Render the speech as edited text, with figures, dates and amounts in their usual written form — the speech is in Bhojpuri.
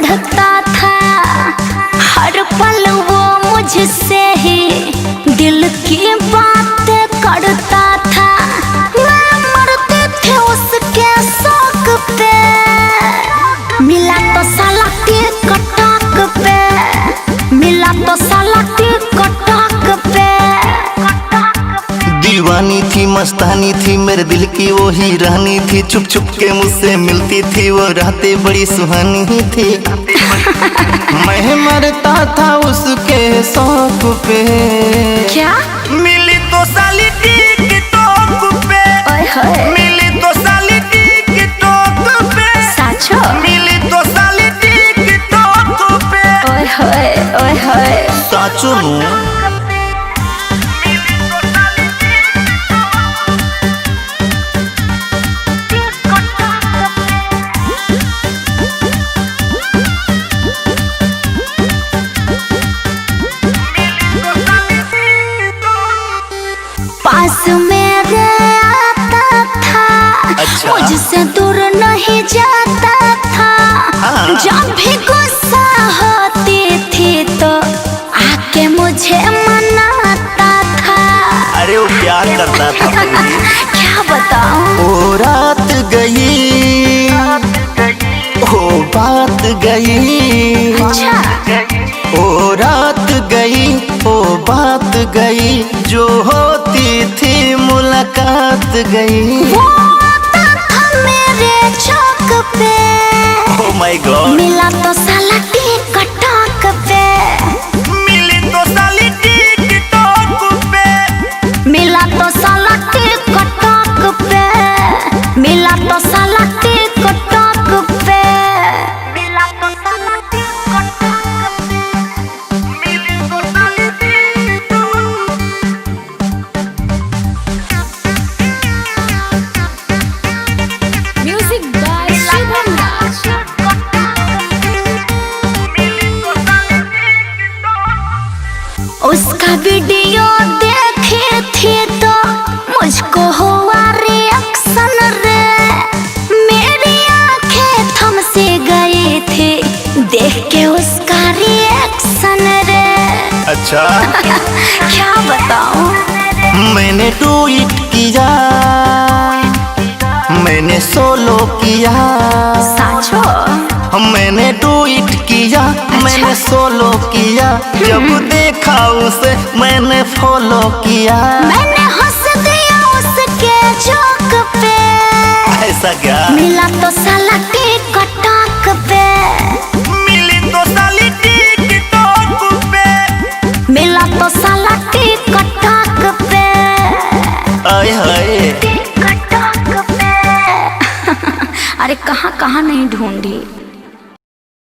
बढ़ता था, हर पल वो मुझसे ही दिल की बातें करता था। मैं मरते थे उसके शौक पे, मिला तो साला टिकटॉक पे, मिला तो साला टिकटॉक पे। दीवानी थी मस्तानी थी मेरे दिल की वो ही रानी थी, छुप छुप के मुझसे मिलती थी वो रातें बड़ी सुहानी थी। मैं मरता था उसके शौक पे, क्या मिली तो साली टिकटॉक पे, मिली तो साली टिकटॉक पे, साचो मिली तो साली टिकटॉक पे। ओए होए ओए होए साचो नु पास मेरे आता था, अच्छा। मुझसे दूर नहीं जाता था। हाँ। जब भी गुस्सा होती थी तो आके मुझे मनाता था। अरे वो प्यार करता था। क्या बताऊं। ओ रात गई, ओ बात गई, अच्छा ओ रात गई, ओ बात गई, जो होती थी मुलाकात गई। वो आता था मेरे चौक पे, ओह माय गॉड, मिला तो साला टिकटॉक पे, मिली तो साली टिकटॉक पे, मिला तो साला टिकटॉक पे, मिला तो साला टिकटॉक पे, मिला तो साला टिकटॉक पे, मिली तो साली टिकटॉक। म्यूजिक बाय शुभम राज। उसका वीडियो देखे थे तो मुझको हुआ रिएक्शन रे, मेरी आंखें थम से गई थी देख के उसका रिएक्शन रे। अच्छा। क्या बताऊं। मैंने ट्वीट किया, मैंने सोलो किया, साचो मैंने ट्वीट किया, मैंने सोलो किया, जब देखा उसे मैंने फॉलो किया। मैंने हंस दिया उसके जोक पे, ऐसा क्या। मिला तो साला टिकटॉक पे, मिली तो साली टिकटॉक पे, मिला तो साला टिकटॉक पे, आय हाय। टिकटॉक पे। अरे कहाँ कहाँ नहीं ढूंढी।